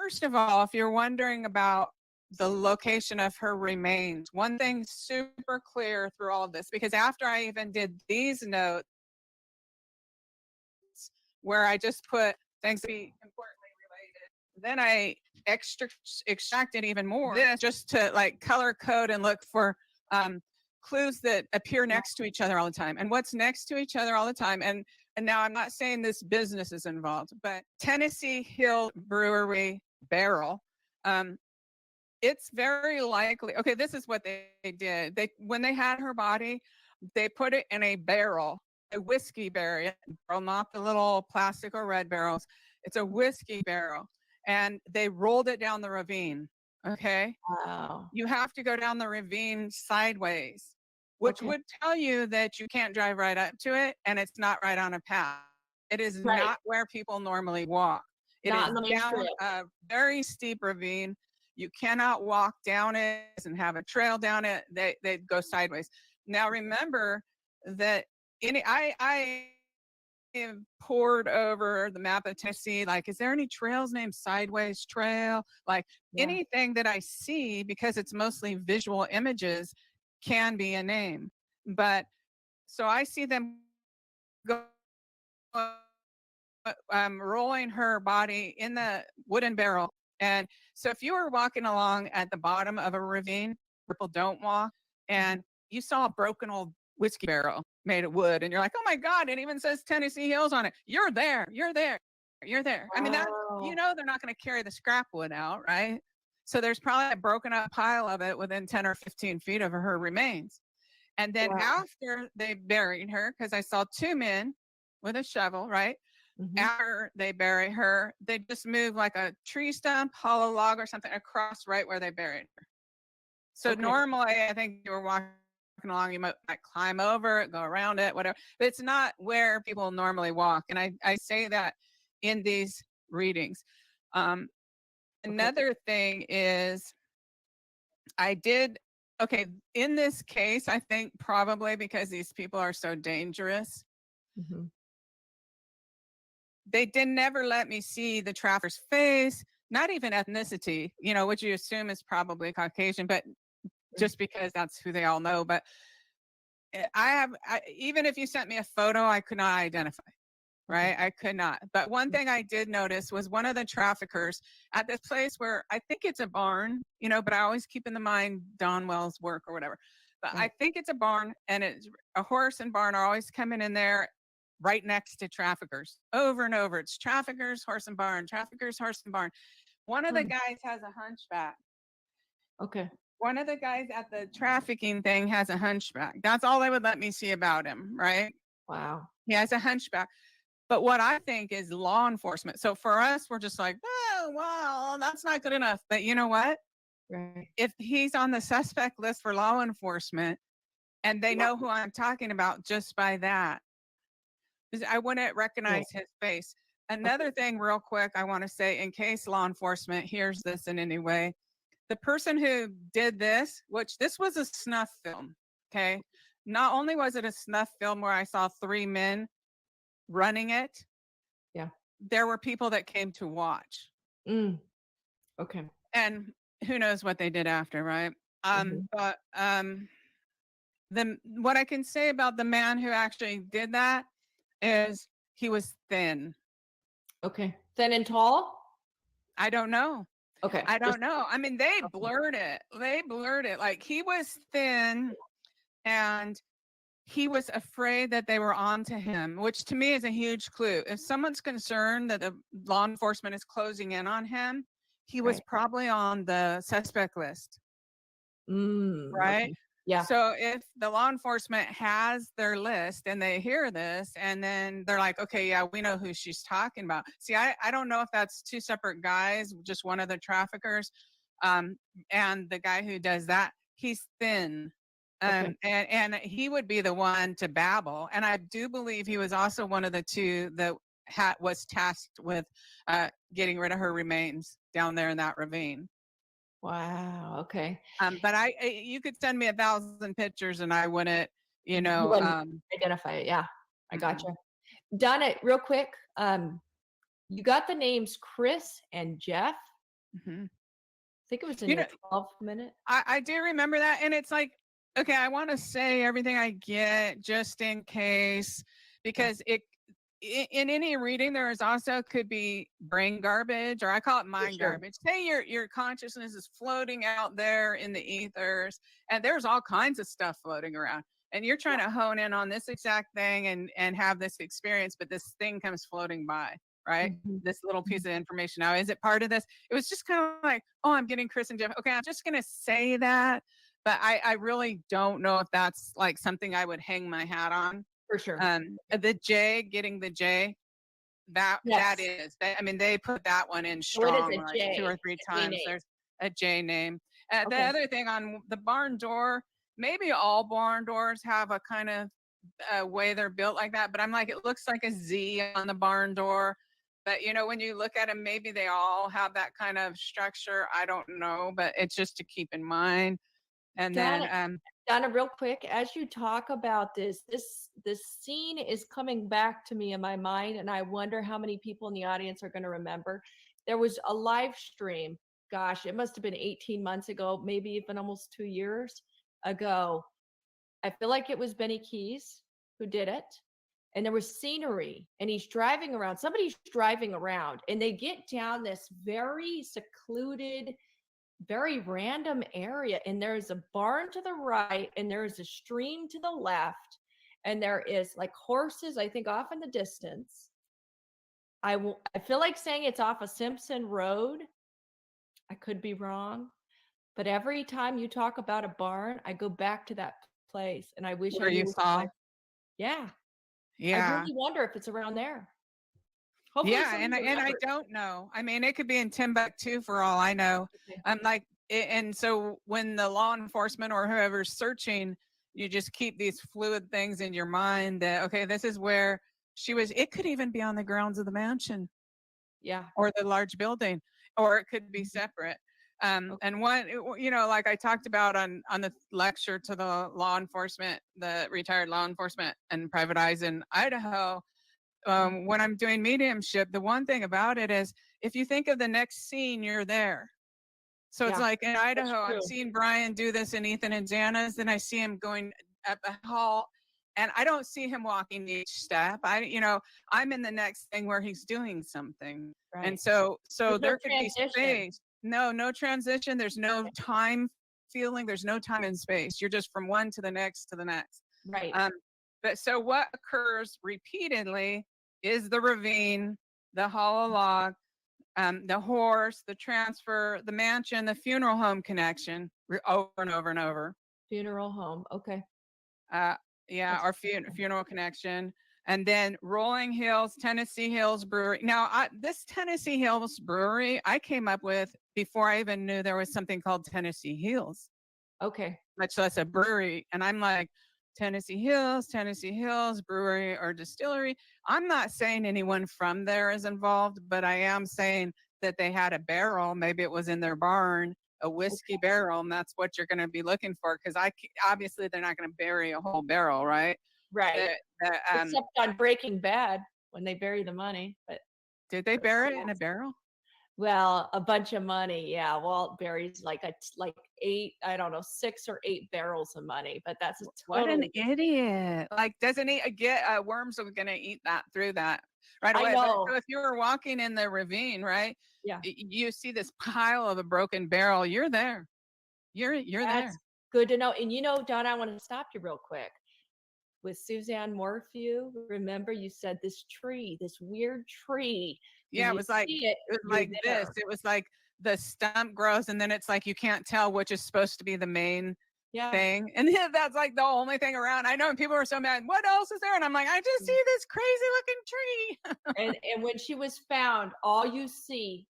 first of all, if you're wondering about the location of her remains, one thing super clear through all of this, because after I even did these notes, where I just put things to be importantly related, then I extracted even more this just to like color code and look for clues that appear next to each other all the time. And what's next to each other all the time, and now I'm not saying this business is involved, but Tennessee Hill Brewery barrel, it's very likely, okay, this is what they did. When they had her body, they put it in a barrel, a whiskey barrel, not the little plastic or red barrels. It's a whiskey barrel. And they rolled it down the ravine. Okay. Wow. You have to go down the ravine sideways, which would tell you that you can't drive right up to it, and it's not right on a path. It is not where people normally walk. It Not is in the main down trail. a very steep ravine. You cannot walk down it and have a trail down it. They go sideways. Now remember that I have poured over the map of Tennessee, like, is there any trails named Sideways Trail? Like anything that I see, because it's mostly visual images, can be a name. But so I see them go rolling her body in the wooden barrel. And so if you were walking along at the bottom of a ravine, people don't walk, and you saw a broken old whiskey barrel made of wood, and you're like, oh my God, it even says Tennessee Hills on it. You're there. You're there. You're there. I mean, that, they're not going to carry the scrap wood out, right? So there's probably a broken up pile of it within 10 or 15 feet of her remains. And then after they buried her, because I saw two men with a shovel, right? After they bury her, they just move like a tree stump, hollow log or something across right where they buried her. So normally, I think you were walking along, you might climb over it, go around it, whatever. But it's not where people normally walk. And I say that in these readings. Another thing is in this case, I think probably because these people are so dangerous, they never let me see the trafficker's face, not even ethnicity, which you assume is probably Caucasian, but just because that's who they all know. But even if you sent me a photo, I could not identify, right? I could not. But one thing I did notice was one of the traffickers at this place where I think it's a barn, but I always keep in the mind Don Wells' work or whatever. But I think it's a barn, and it's a horse and barn are always coming in there right next to traffickers over and over. It's traffickers, horse and barn, traffickers, horse and barn. One of the guys has a hunchback. One of the guys at the trafficking thing has a hunchback. That's all they would let me see about him, right? Wow. He has a hunchback. But what I think is law enforcement. So for us, we're just like, oh, well, that's not good enough. But you know what? Right. If he's on the suspect list for law enforcement and they know who I'm talking about just by that, I wouldn't recognize his face. Another thing real quick I want to say, in case law enforcement hears this in any way, the person who did this, which this was a snuff film, okay? Not only was it a snuff film where I saw three men running it, there were people that came to watch. Okay. And who knows what they did after, right? But what I can say about the man who actually did that is he was thin. Okay. Thin and tall? I don't know. Okay. I don't know. I mean, they blurred it. They blurred it. Like, he was thin and he was afraid that they were on to him, which to me is a huge clue. If someone's concerned that the law enforcement is closing in on him, he was probably on the suspect list. Right? Okay. Yeah. So if the law enforcement has their list and they hear this and then they're like, okay, yeah, we know who she's talking about. See, I don't know if that's two separate guys, just one of the traffickers. And the guy who does that, he's thin. And he would be the one to babble. And I do believe he was also one of the two that was tasked with getting rid of her remains down there in that ravine. Wow. Okay. But you could send me 1,000 pictures and I wouldn't, identify it. Yeah, I gotcha. Donna, real quick, you got the names Chris and Jeff. Mhm. I think it was in You your know, 12-minute. I do remember that, and it's like, okay, I want to say everything I get just in case, Yeah, because in any reading there is also could be brain garbage, or I call it for mind sure. garbage. Say your consciousness is floating out there in the ethers, and there's all kinds of stuff floating around, and you're trying Yeah. to hone in on this exact thing and have this experience, but this thing comes floating by, right? Mhm. This little piece Mhm. of information. Now, is it part of this? It was just kind of like, oh, I'm getting Chris and Jeff. Okay, I'm just gonna say that, but I really don't know if that's like something I would hang my hat on. For sure. The J, getting the J, that Yes. is, I mean, they put that one in So it is strong, a like two or J. three It's a J times. name. There's a J name. The Okay. other thing on the barn door, maybe all barn doors have a kind of way they're built like that, but I'm like, it looks like a Z on the barn door. But when you look at them, maybe they all have that kind of structure. I don't know, but it's just to keep in mind. And then, Donna Donna, real quick, as you talk about this scene is coming back to me in my mind, and I wonder how many people in the audience are gonna remember. There was a live stream, gosh, it must have been 18 months ago, maybe even almost 2 years ago. I feel like it was Benny Keys who did it, and there was scenery, and he's driving around. Somebody's driving around, and they get down this very secluded, very random area, and there's a barn to the right, and there's a stream to the left, and there is like horses, I think, off in the distance. I feel like saying it's off a Simpson Road. I could be wrong, but every time you talk about a barn, I go back to that place, and I wish I where knew you which saw, one. Yeah, I yeah. really wonder if it's around there. Hopefully Yeah, somebody and I remembers. don't know. I mean, it could be in Timbuktu for all I know. Okay. I'm like, and so when the law enforcement or whoever's searching, you just keep these fluid things in your mind that, okay, this is where she was. It could even be on the grounds of the mansion Yeah. or the large building, or it could be Mhm. separate. Okay. And like I talked about on the lecture to the law enforcement, the retired law enforcement and private eyes in Idaho, Yeah. when I'm doing mediumship, the one thing about it is if you think of the next scene, you're there. So it's Yeah. like in That's Idaho, I'm true. seeing Brian do this in Ethan and Jana's, then I see him going up a hall and I don't see him walking each step. I'm in the next thing where he's doing something. And Right. so There's no there could be transition. space. No transition. There's no Okay. time feeling. There's no time and space. You're just from one to the next to the next. Right. Um, but so what occurs repeatedly is the ravine, the hollow log, the horse, the transfer, the mansion, the funeral home connection, over and over and over. Funeral home. Okay. Uh, yeah, That's our funeral connection. And then Rolling Hills, Tennessee Hills Brewery. Now, this Tennessee Hills Brewery, I came up with before I even knew there was something called Tennessee Hills, okay. much less a brewery. And I'm like, Tennessee Hills Brewery or Distillery. I'm not saying anyone from there is involved, but I am saying that they had a barrel. Maybe it was in their barn, a whiskey Okay. barrel, and that's what you're going to be looking for. Because obviously they're not going to bury a whole barrel, right? Right. The, the, Except on Breaking Bad when they bury the money, but did they for some bury it in a else. barrel? Well, a bunch of money. Yeah. Walt buries like 8, I don't know, 6 or 8 barrels of money, but that's a What an totally different. idiot! Like, doesn't he get worms are going to eat that through that right I away? But know. so if you were walking in the ravine, right, Yeah. you see this pile of a broken barrel. You're there. You're That's there. good to know. And Donna, I want to stop you real quick. With Suzanne Morphew, remember you said this tree, this weird tree. When Yeah, you see it, it was you're like this. there. It was like the stump grows, and then it's like you can't tell which is supposed to be the main Yeah. thing, and then that's like the only thing around. I know, and people are so mad. What else is there? And I'm like, I just see this crazy looking tree. And when she was found, all you see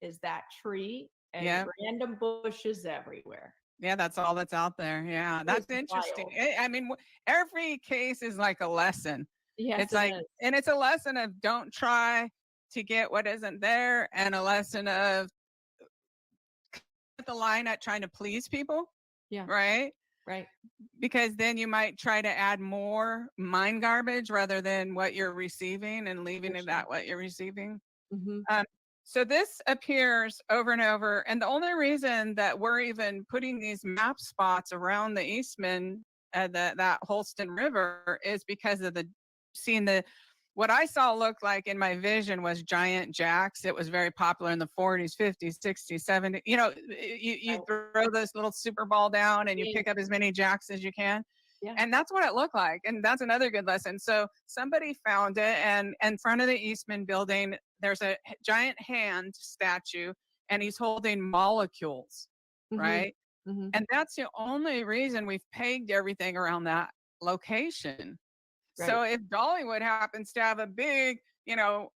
is that tree and Yeah. random bushes everywhere. Yeah, that's all that's out there. Yeah, It was that's interesting. wild. I mean, every case is like a lesson. Yes, It's it like, is. and it's a lesson of don't try to get what isn't there, and a lesson of the line at trying to please people, Yeah, right? right. Because then you might try to add more mind garbage rather than what you're receiving and leaving For it sure. at what you're receiving. Mhm. Um, So this appears over and over. And the only reason that we're even putting these map spots around the Eastman, that Holston River, is because of seeing what I saw look like in my vision was giant jacks. It was very popular in the 40s, 50s, 60s, 70s. You throw this little super ball down and you pick up as many jacks as you can. Yeah. And that's what it looked like. And that's another good lesson. So somebody found it, and in front of the Eastman building, there's a giant hand statue, and he's holding molecules, right? Mm-hmm. And that's the only reason we've pegged everything around that location. Right. So if Dollywood happens to have a big,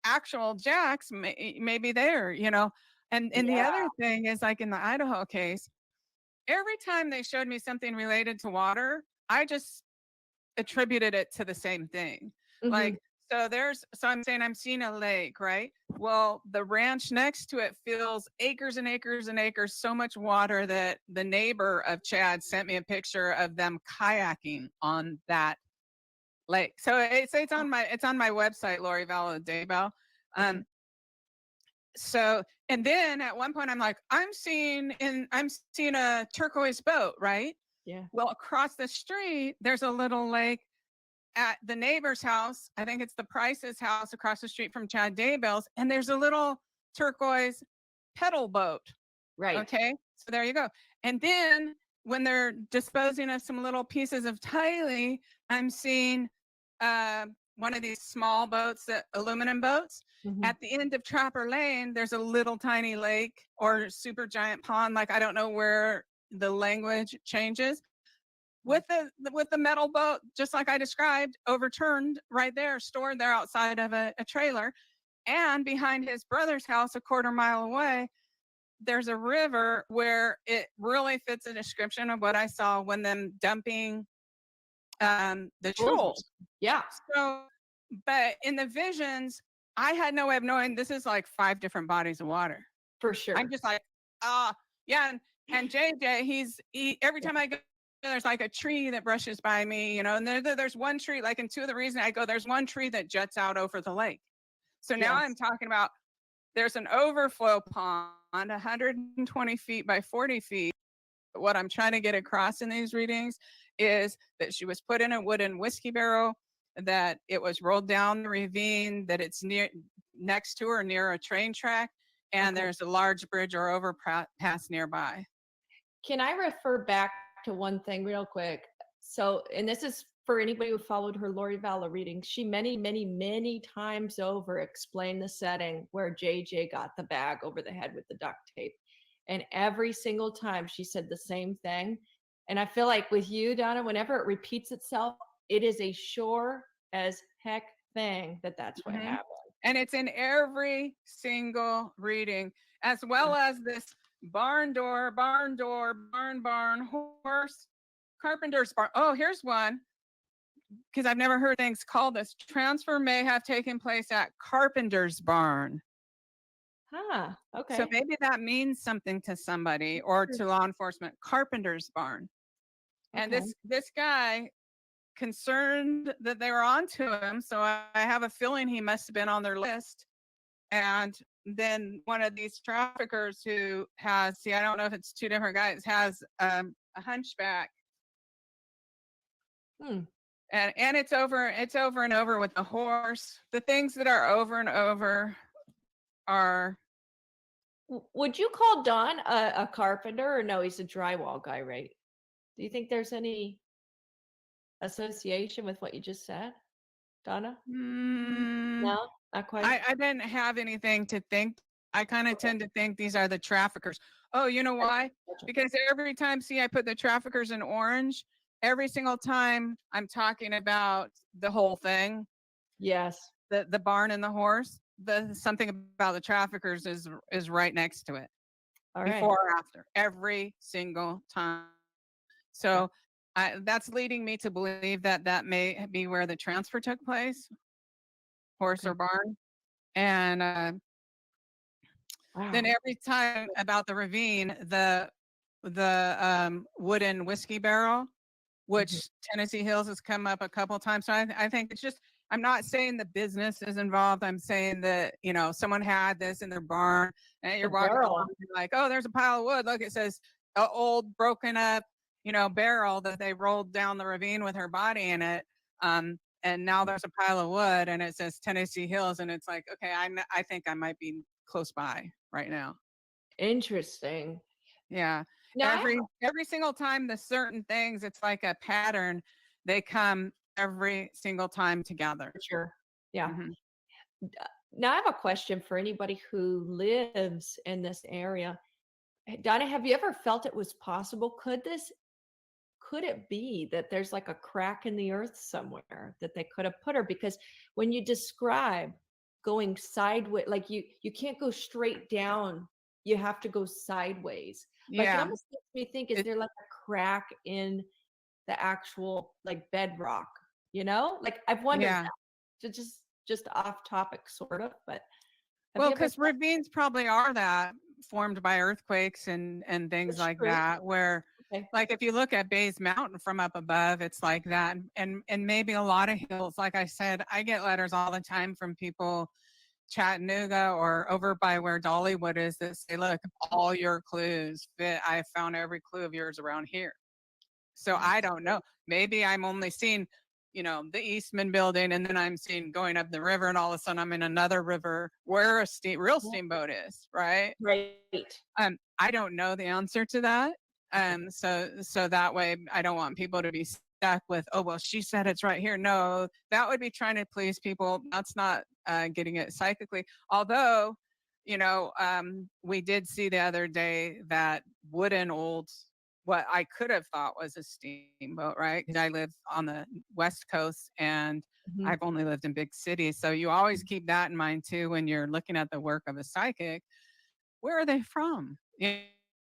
actual jacks, maybe there, And the other thing is, like in the Idaho case, every time they showed me something related to water, I just attributed it to the same thing. Like, so I'm saying I'm seeing a lake, right? Well, the ranch next to it fills acres and acres and acres, so much water that the neighbor of Chad sent me a picture of them kayaking on that lake. So it's on my website, Lori Vallow Daybell. So, and then at one point I'm like, I'm seeing a turquoise boat, right? Yeah. Well, across the street, there's a little lake at the neighbor's house. I think it's the Price's house across the street from Chad Daybell's. And there's a little turquoise pedal boat. Right. Okay. So there you go. And then when they're disposing of some little pieces of tiling, I'm seeing one of these small boats, aluminum boats. At the end of Trapper Lane, there's a little tiny lake or super giant pond. Like, I don't know where the language changes. With the metal boat, just like I described, overturned right there, stored there outside of a trailer. And behind his brother's house, a quarter mile away, there's a river where it really fits a description of what I saw when them dumping the trolls. Yeah. So, but in the visions, I had no way of knowing this is like 5 different bodies of water. For sure. I'm just like, yeah. And JJ, every time I go, there's like a tree that brushes by me, and there's one tree, like in 2 of the reasons I go, there's one tree that juts out over the lake. So now I'm talking about, there's an overflow pond, 120 feet by 40 feet. What I'm trying to get across in these readings is that she was put in a wooden whiskey barrel, that it was rolled down the ravine, that it's next to her near a train track, and there's a large bridge or overpass nearby. Can I refer back to one thing real quick? So, and this is for anybody who followed her Lori Vallow readings. She many times over explained the setting where JJ got the bag over the head with the duct tape. And every single time she said the same thing. And I feel like with you, Donna, whenever it repeats itself, it is a sure as heck thing that's what happened. And it's in every single reading, as well as this barn door, barn, horse, carpenter's barn. Oh, here's one, because I've never heard things called this. Transfer may have taken place at carpenter's barn. Okay. So maybe that means something to somebody or to law enforcement. Carpenter's barn. And this guy, concerned that they were onto him, so I have a feeling he must have been on their list. And then one of these traffickers who has, I don't know if it's 2 different guys, has a hunchback. And it's over and over with the horse. The things that are over and over are. Would you call Don a carpenter, or no? He's a drywall guy, right? Do you think there's any association with what you just said, Donna? No, not quite. I didn't have anything to think. I kind of tend to think these are the traffickers. Oh, you know why? Because every time, I put the traffickers in orange. Every single time I'm talking about the whole thing. Yes. The barn and the horse. Something about the traffickers is right next to it. All right. Before or after, every single time. So that's leading me to believe that may be where the transfer took place, horse or barn. And then every time about the ravine, the wooden whiskey barrel, which Tennessee Hills has come up a couple times. So I think it's just, I'm not saying the business is involved. I'm saying that, you know, someone had this in their barn and you're The walking barrel. along and you're like, oh, there's a pile of wood. Look, it says an old broken up, you know, barrel that they rolled down the ravine with her body in it. And now there's a pile of wood and it says Tennessee Hills. And it's like, okay, I think I might be close by right now. Interesting. Yeah. Now, Every single time the certain things, it's like a pattern. They come every single time together. sure. Yeah. Mhm. Now I have a question for anybody who lives in this area. Donna, have you ever felt it was possible? Could it be that there's like a crack in the earth somewhere that they could have put her? Because when you describe going sideways, like you can't go straight down, you have to go sideways. Like it Yeah. almost makes me think, is It, there like a crack in the actual like bedrock? You know, like I've wondered yeah. that. So just off topic, sort of. But have Well, you ever? because ravines probably are that formed by earthquakes and things That's like true. that, where Okay. like if you look at Bays Mountain from up above, it's like that. And maybe a lot of hills. Like I said, I get letters all the time from people Chattanooga or over by where Dollywood is that say, look, all your clues fit. I found every clue of yours around here. So I That's don't know. Maybe I'm only seeing, you know, the Eastman building and then I'm seeing going up the river and all of a sudden I'm in another river where a real yeah, steamboat is, right? right. I don't know the answer to that. So that way I don't want people to be stuck with, oh well, she said it's right here. No, that would be trying to please people. That's not getting it psychically. Although, you know, we did see the other day that wooden old what I could have thought was a steamboat, right? Because I live on the West Coast and Mhm. I've only lived in big cities. So you always keep that in mind too when you're looking at the work of a psychic. Where are they from? You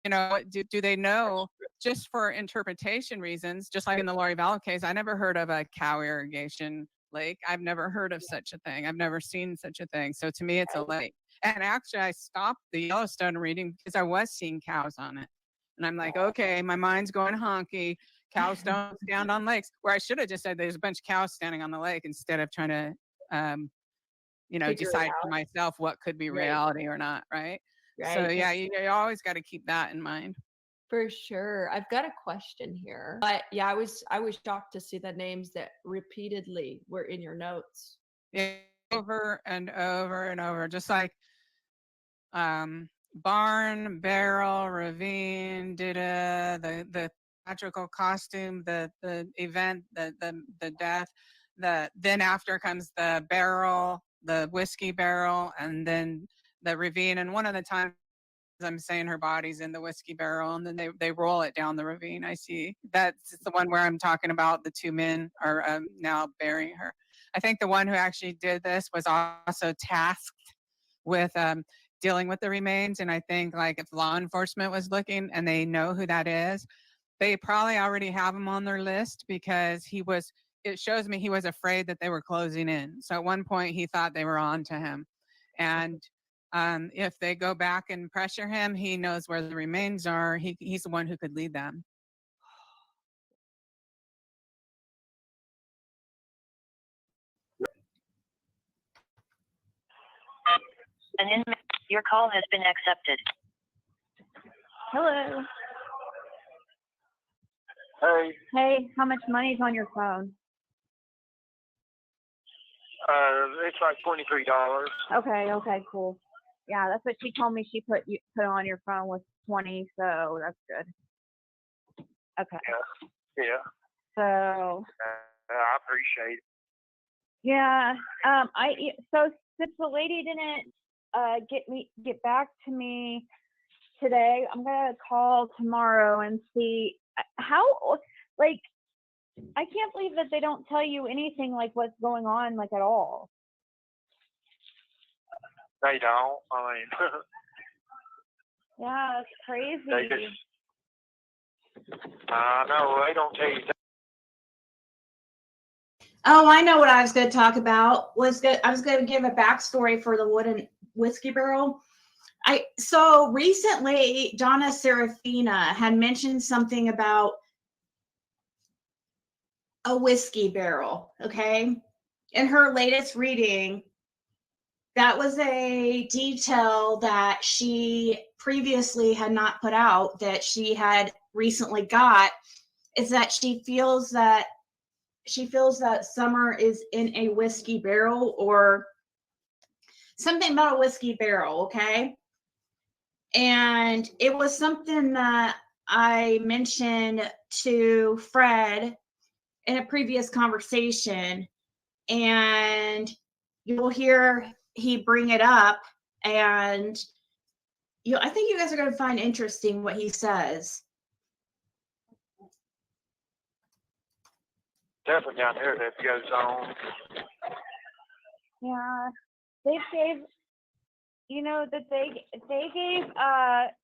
know, do they know just for interpretation reasons, just like in the Lori Vallow case, I never heard of a cow irrigation lake. I've never heard of such a thing. I've never seen such a thing. So to me, it's a lake. And actually, I stopped the Yellowstone reading because I was seeing cows on it. And I'm like, okay, my mind's going honky. Cows don't stand on lakes. Where I should have just said there's a bunch of cows standing on the lake instead of trying to, you know, Figure it decide for out. myself what could be Right. reality or not, right? So Right. yeah, you always got to keep that in mind. For sure. I've got a question here. But yeah, I was shocked to see the names that repeatedly were in your notes. Yeah, over and over and over, just like barn, barrel, ravine, the theatrical costume, the event, the death, then after comes the barrel, the whiskey barrel, and then the ravine. And one of the times I'm saying her body's in the whiskey barrel, and then they roll it down the ravine. I see that's the one where I'm talking about the two men are now burying her. I think the one who actually did this was also tasked with dealing with the remains. And I think like if law enforcement was looking and they know who that is, they probably already have him on their list because it shows me he was afraid that they were closing in. So at one point he thought they were on to him. And if they go back and pressure him, he knows where the remains are. He's the one who could lead them. Your call has been accepted. Hello. Hey, Hey, how much money is on your phone? it's like $23. Okay, cool. Yeah, that's what she told me. She put on your phone was 20, so that's good. Okay, Yeah, so I appreciate it. yeah, so since the lady didn't get back to me today, I'm gonna call tomorrow and see how like I can't believe that they don't tell you anything like what's going on like at all. They don't. I mean, Yeah, that's crazy. they just, I know, they don't tell you. Oh, I know what I was going to talk about. I was going to give a backstory for the wooden whiskey barrel. So recently, Donna Serafina had mentioned something about a whiskey barrel. Okay, in her latest reading, that was a detail that she previously had not put out, that she had recently got, is that she feels that Summer is in a whiskey barrel, or something about a whiskey barrel, okay? And it was something that I mentioned to Fred in a previous conversation, and you'll hear he bring it up, and I think you guys are going to find interesting what he says. Definitely down here that goes on. Yeah, they gave, that they gave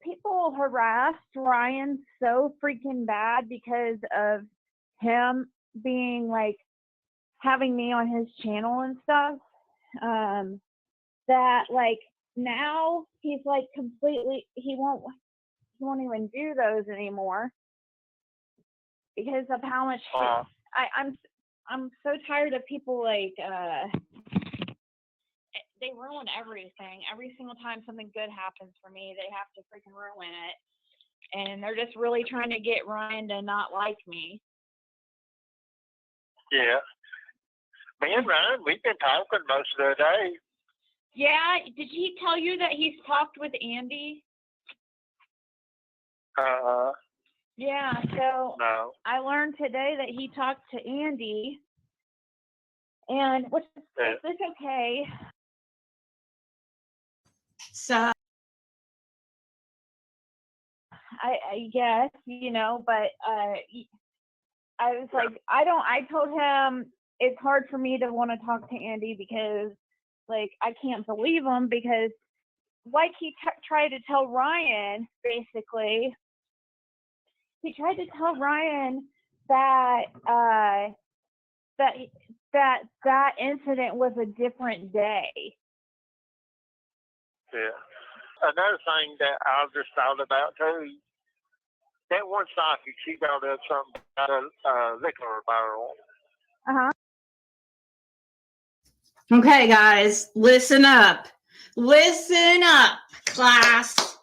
people harassed Ryan so freaking bad because of him being like having me on his channel and stuff. That like now he's like completely, he won't even do those anymore because of how much I'm so tired of people like they ruin everything. Every single time something good happens for me, they have to freaking ruin it. And they're just really trying to get Ryan to not like me. Yeah. Me and Ryan, we've been talking most of the day. Yeah, did he tell you that he's talked with Andy? Yeah, so No. I learned today that he talked to Andy, and which is okay. So I guess, but I was like, I told him it's hard for me to want to talk to Andy because like I can't believe him, because like he tried to tell Ryan, basically he tried to tell Ryan that that incident was a different day. Yeah. Another thing that I just thought about too, that one psychic, she brought up something about a liquor barrel. okay, guys, listen up, class.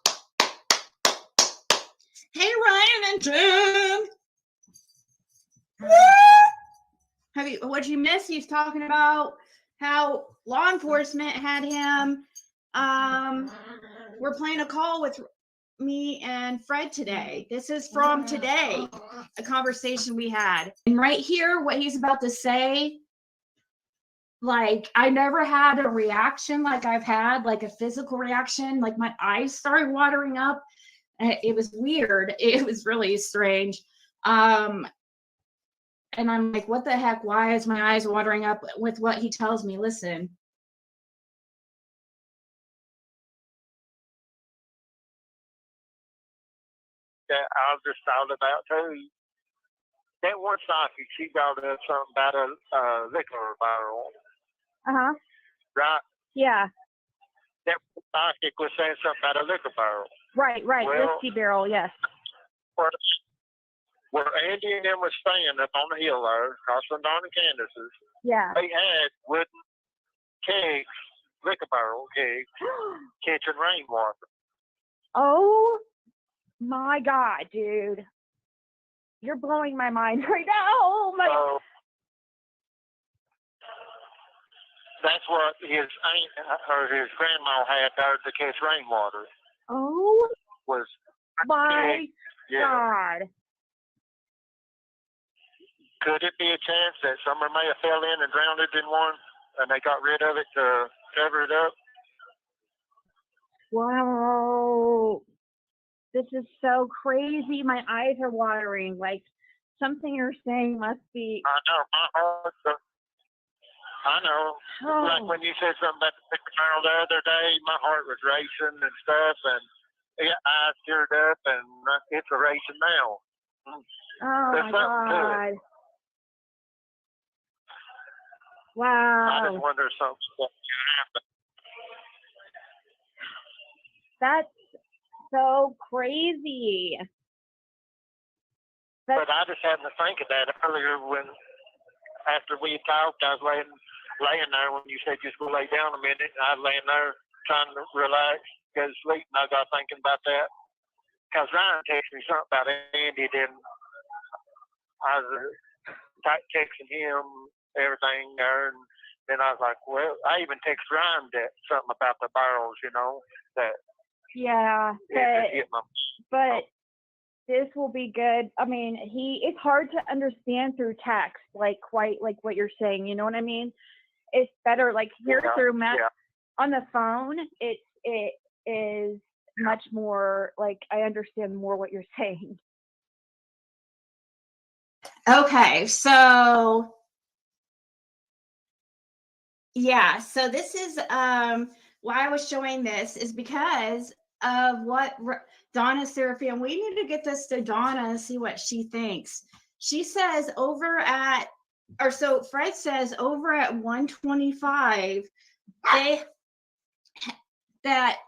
Hey, Ryan and Tim. What'd you miss? He's talking about how law enforcement had him. We're playing a call with me and Fred today. This is from today, a conversation we had. And right here, what he's about to say, like, I never had a reaction like I've had, like a physical reaction. Like my eyes started watering up. It was weird. It was really strange. And I'm like, what the heck? Why is my eyes watering up with what he tells me? Listen. That I just thought about too. That one psychic, she brought up something about a liquor barrel. Right? Yeah. That psychic was saying something about a liquor barrel. Right. Well, whiskey barrel, yes. Where Andy and them was staying up on the hill there, across from Don and Candace's, Yeah. they had wooden kegs, liquor barrel kegs, catching rainwater. Oh my God, dude. You're blowing my mind right now. Oh my. So, that's what his aunt or his grandma had there to catch rainwater. Oh was my God. Could it be a chance that Summer may have fell in and drowned in one, and they got rid of it to cover it up? Wow. This is so crazy. My eyes are watering. Like, something you're saying must be. I know. My heart. I know. Oh. Like when you said something about the liquor barrel the other day, my heart was racing and stuff, and I teared up, and it's a racing now. Oh There's my God. Wow. I just wonder if something's going to happen. That's so crazy. But I just happened to think of that earlier after we talked, I was laying laying there when you said just go lay down a minute. I was laying there trying to relax, go to sleep, and I got thinking about that. Because Ryan texted me something about Andy, then I was texting him everything there, and then I was like, well, I even texted Ryan that something about the barrels, that Yeah, but this will be good. I mean, it's hard to understand through text, like quite like what you're saying. You know what I mean? It's better like here through on the phone. It is much more like I understand more what you're saying. Okay, so yeah, so this is why I was showing this is because of what Donna Serafin. We need to get this to Donna and see what she thinks. She says Fred says over at 125, that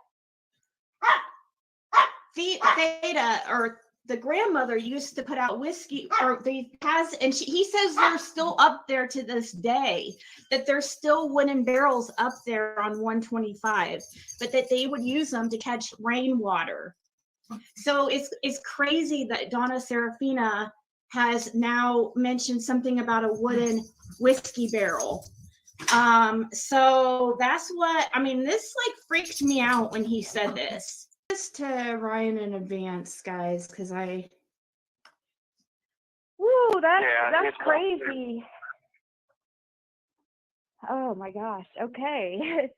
Theta or the grandmother used to put out whiskey, he says they're still up there to this day, that there's still wooden barrels up there on 125, but that they would use them to catch rainwater. So it's crazy that Donna Serafina has now mentioned something about a wooden whiskey barrel. So that's what, I mean, this like freaked me out when he said this. This to Ryan in advance, guys, because Woo, that's crazy. Oh my gosh. Okay.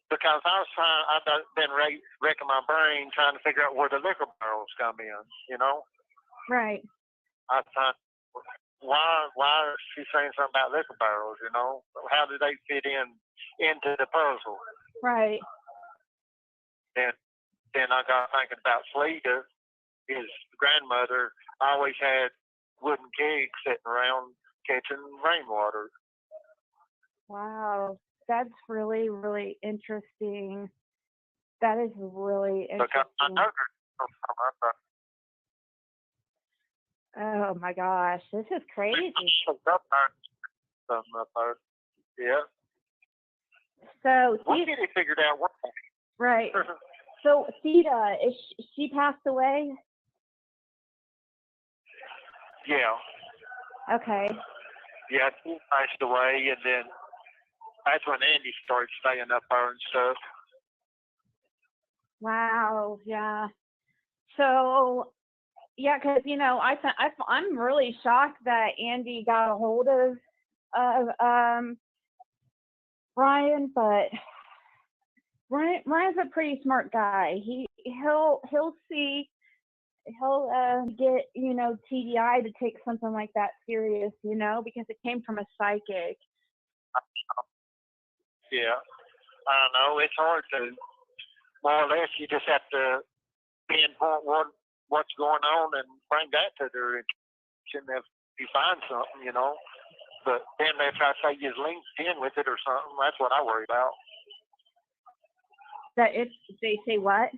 Because I've been wrecking my brain trying to figure out where the liquor barrels come in, Right. I thought, why is she saying something about liquor barrels, How do they fit into the puzzle? Right. Then I got thinking about Sleeta, his grandmother always had wooden kegs sitting around catching rainwater. Wow. That's really, really interesting. That is really interesting. Because I know oh my gosh, this is crazy. Yeah. So we get it figured out one day. Right. So Theta, is she passed away? Yeah. Okay. Yeah, she passed away, and then that's when Andy started staying up there and stuff. Wow. Yeah. So, yeah, because I'm really shocked that Andy got a hold of Ryan, but Ryan's a pretty smart guy. He'll get TDI to take something like that serious, because it came from a psychic. Yeah, I don't know. It's hard to, more or less, you just have to pinpoint what's going on and bring that to their attention if you find something, But then if I say you're linked in with it or something, that's what I worry about. That if they say what?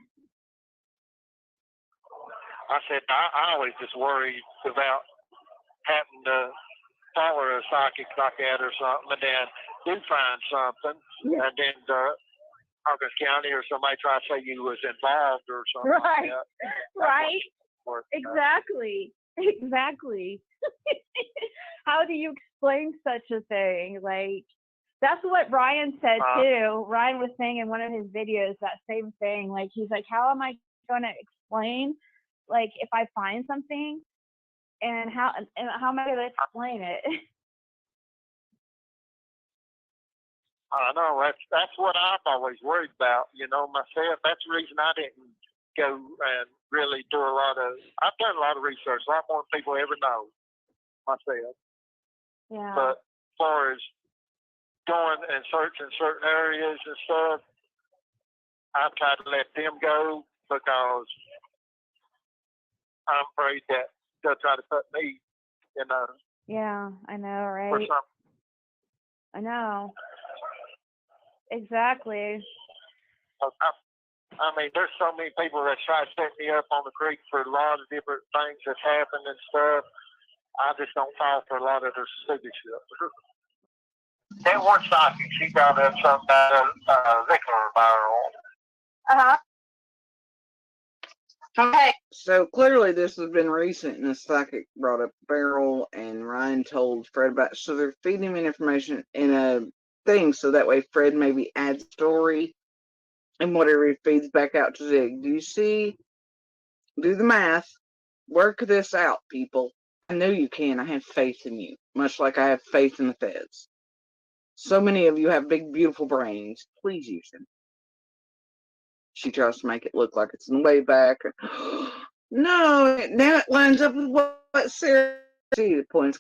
I said I always just worry about having to follow a psychic like that or something, and then do find something, and then Hawkins County or somebody try to say you was involved or something. Right. Like that. Right. Exactly. Exactly. How do you explain such a thing? Like, that's what Ryan said too. Ryan was saying in one of his videos that same thing. Like, he's like, how am I going to explain, like, if I find something, and how am I going to explain it? I know that's what I've always worried about, myself. That's the reason I didn't go and really do a lot of. I've done a lot of research, a lot more than people ever know myself. Yeah. But as far as going and searching certain areas and stuff, I've tried to let them go because I'm afraid that they'll try to put me, Yeah, I know, right? For something. I know. Exactly. I mean, there's so many people that try to set me up on the creek for a lot of different things that's happened and stuff. I just don't fall for a lot of their stupid shit. That one psychic, she brought up something about a liquor barrel. Uh-huh. Okay, so clearly this has been recent, and the psychic brought up barrel, and Ryan told Fred about it. So they're feeding him information in a thing, so that way Fred maybe adds story and whatever he feeds back out to Zig. Do you see? Do the math. Work this out, people. I know you can. I have faith in you, much like I have faith in the feds. So many of you have big, beautiful brains. Please use them. She tries to make it look like it's in the way back. No, now it lines up with what Sarah see. The points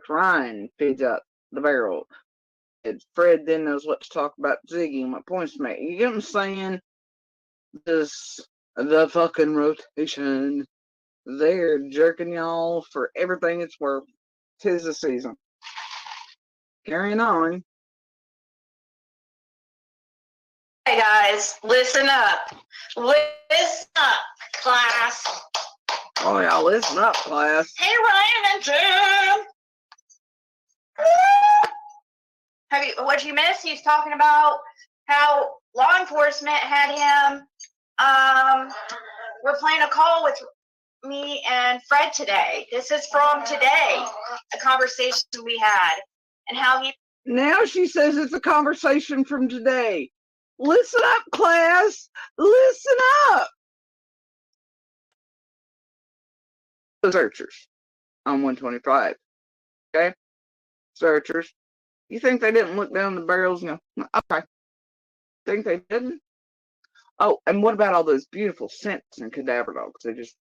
Ryan feeds up the barrel. And Fred then knows what to talk about Ziggy and what points to make. You get what I'm saying? The fucking rotation. They're jerking y'all for everything it's worth. 'Tis the season. Carrying on. Hey guys, listen up. Listen up, class. Oh yeah, listen up, class. Hey Ryan and Jim. What'd you miss? He's talking about how law enforcement had him. We're playing a call with me and Fred today. This is from today, a conversation we had, and how he. Now she says it's a conversation from today. Listen up, class. Listen up. The searchers on 125. Okay? Searchers. You think they didn't look down the barrels and go, okay. Think they didn't? Oh, and what about all those beautiful scents and cadaver dogs? They just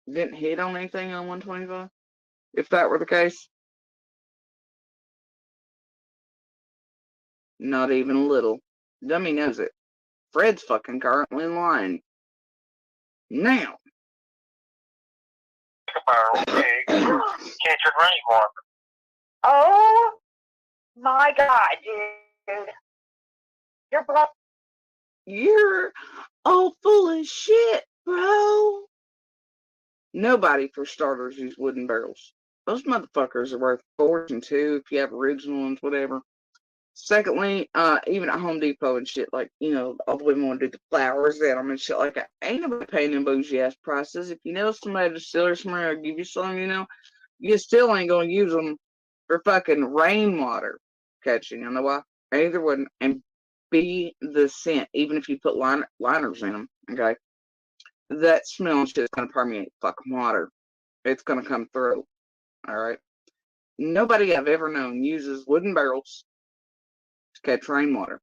didn't hit on anything on 125? If that were the case? Not even a little. Dummy knows it. Fred's fucking currently in line. Now. Barrel, eggs, catching rainwater. Oh my God, dude. You're You're all full of shit, bro. Nobody, for starters, use wooden barrels. Those motherfuckers are worth a fortune too, if you have original ones, whatever. Secondly, even at Home Depot and shit, like, all the women want to do the flowers in them and shit like that. Ain't nobody paying them bougie ass prices. If you know somebody at a distillery somewhere will give you some, you still ain't gonna use them for fucking rainwater catching. You know why? Either wouldn't, and be the scent, even if you put liners in them, okay? That smell and shit is gonna permeate fucking water. It's gonna come through, alright? Nobody I've ever known uses wooden barrels to catch rainwater.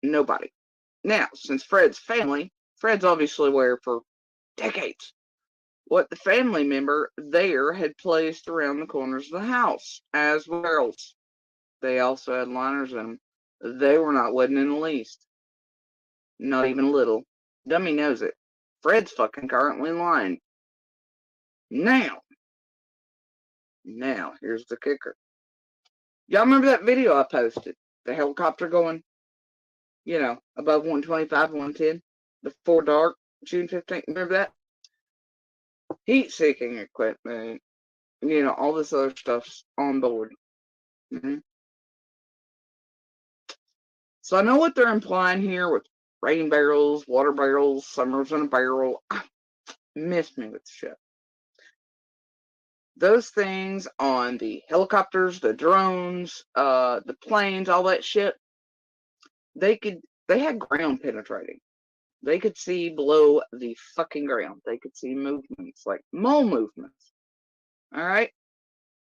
Nobody. Now, since Fred's obviously aware for decades what the family member there had placed around the corners of the house as barrels. They also had liners in them. They were not wooden in the least. Not even a little. Dummy knows it. Fred's fucking currently in line. Now, here's the kicker. Y'all remember that video I posted? The helicopter going, above 125 and 110 before dark, June 15th. Remember that? Heat-seeking equipment, all this other stuff's on board. Mm-hmm. So I know what they're implying here with rain barrels, water barrels, summers in a barrel. Miss me with the shit. Those things on the helicopters, the drones, the planes, all that shit, they had ground penetrating. They could see below the fucking ground. They could see movements, like mole movements. Alright?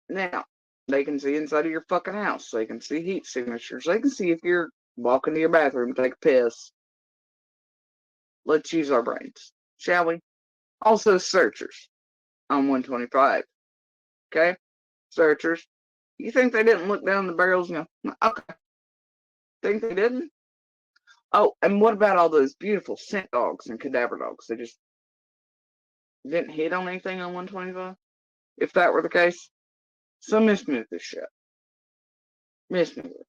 Now, they can see inside of your fucking house. They can see heat signatures. They can see if you're walking to your bathroom to take a piss. Let's use our brains, shall we? Also, searchers on 125. Okay? Searchers. You think they didn't look down the barrels and go, okay. Think they didn't? Oh, and what about all those beautiful scent dogs and cadaver dogs? They just didn't hit on anything on 125? If that were the case, so miss me with this shit. Miss me with it.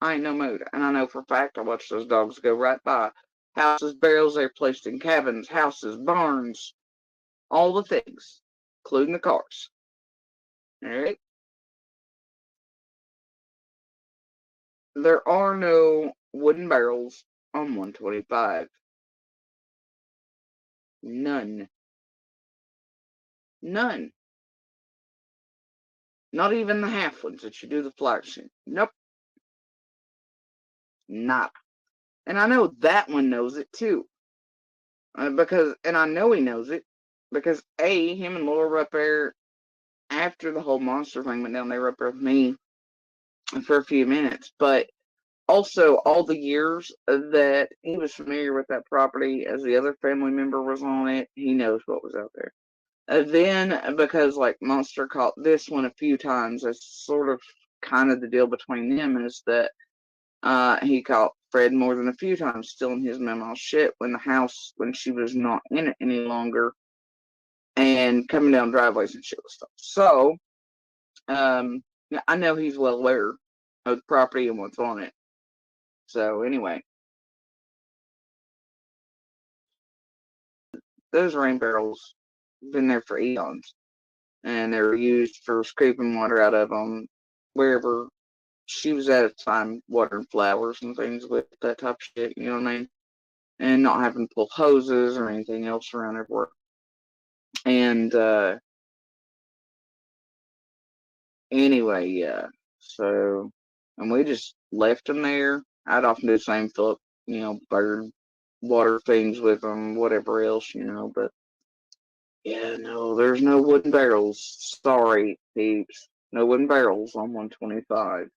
I ain't no mood. And I know for a fact I watched those dogs go right by. Houses, barrels, they're placed in cabins, houses, barns, all the things, including the cars. Alright? there are no wooden barrels on 125. None. None. Not even the half ones that you do the flashing. Nope. Not. And I know that one knows it too. And I know he knows it because him and Laura were up there after the whole monster thing went down. They were up there with me for a few minutes, but also all the years that he was familiar with that property as the other family member was on it, he knows what was out there. Then, because like Monster caught this one a few times, that's sort of kind of the deal between them is that he caught Fred more than a few times stealing his mama's shit when she was not in it any longer and coming down driveways and shit with stuff. So, I know he's well aware of the property and what's on it. So, anyway. Those rain barrels have been there for eons. And they were used for scraping water out of them wherever she was at a time, watering flowers and things with that type of shit, you know what I mean? And not having to pull hoses or anything else around everywhere. And anyway, yeah. So, and we just left them there. I'd often do the same, fill up, bird water things with them, whatever else, but yeah, no, there's no wooden barrels. Sorry, peeps. No wooden barrels on 125.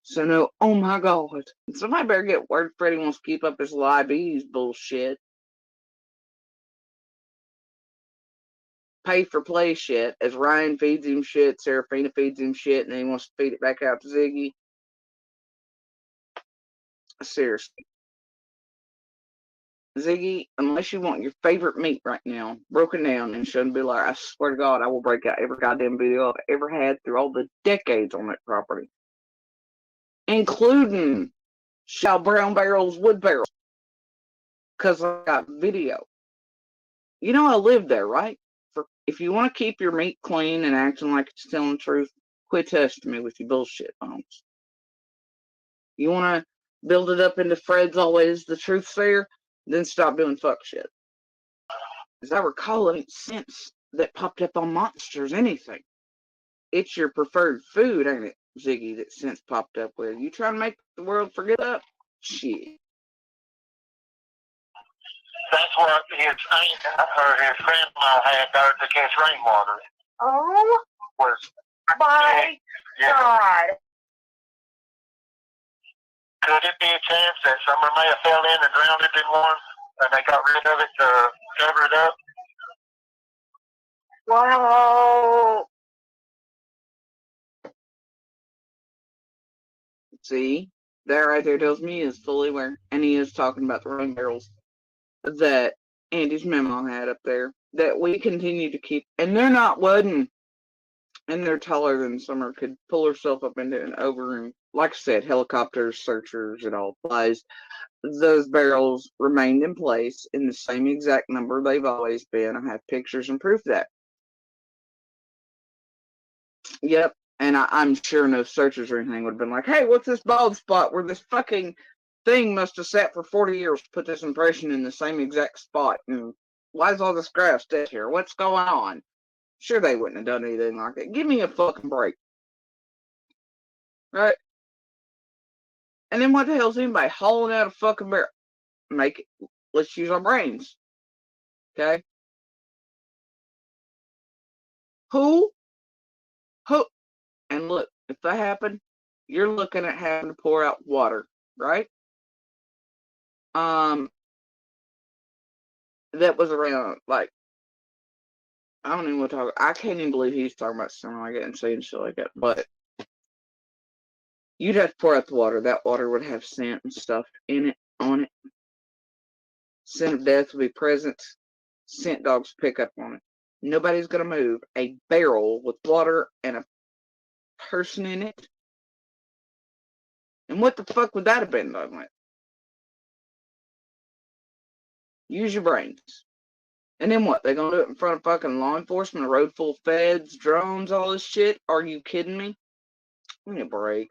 So no, oh my god. Somebody better get word Freddie wants to keep up his libees bullshit. Pay for play shit, as Ryan feeds him shit, Serafina feeds him shit, and then he wants to feed it back out to Ziggy. Seriously. Ziggy, unless you want your favorite meat right now, broken down and shouldn't be like, I swear to God, I will break out every goddamn video I've ever had through all the decades on that property. Including shell brown barrels, wood barrels. Because I got video. You know I live there, right? If you want to keep your meat clean and acting like it's telling the truth, quit testing me with your bullshit bones. You want to build it up into Fred's always the truth's there, then stop doing fuck shit. As I recall, it ain't sense that popped up on Monsters anything. It's your preferred food, ain't it, Ziggy, that since popped up with? You trying to make the world forget up? Shit. That's what his aunt or his grandma had there to catch rainwater. Oh Was my God. Could it be a chance that someone may have fell in and drowned it in one, and they got rid of it to cover it up? Wow. See, that right there tells me he is fully aware, and he is talking about the rain barrels that Andy's memo had up there that we continue to keep, and they're not wooden, and they're taller than Summer could pull herself up into an overroom. Like I said, helicopters, searchers, it all applies. Those barrels remained in place in the same exact number they've always been. I have pictures and proof of that. Yep, and I'm sure no searchers or anything would have been like, hey, what's this bald spot where this fucking thing must have sat for 40 years to put this impression in the same exact spot? And why is all this grass dead here? What's going on? Sure, they wouldn't have done anything like that. Give me a fucking break. Right? And then what the hell's anybody hauling out a fucking barrel? Let's use our brains. Okay? Who? And look, if that happened, you're looking at having to pour out water, right? That was around, like, I don't even want to talk. I can't even believe he's talking about something like that and saying shit like that. But you'd have to pour out the water. That water would have scent and stuff in it, on it. Scent of death would be present. Scent dogs pick up on it. Nobody's going to move a barrel with water and a person in it. And what the fuck would that have been done with? Use your brains. And then what? They gonna do it in front of fucking law enforcement, a road full of feds, drones, all this shit? Are you kidding me? Give me a break.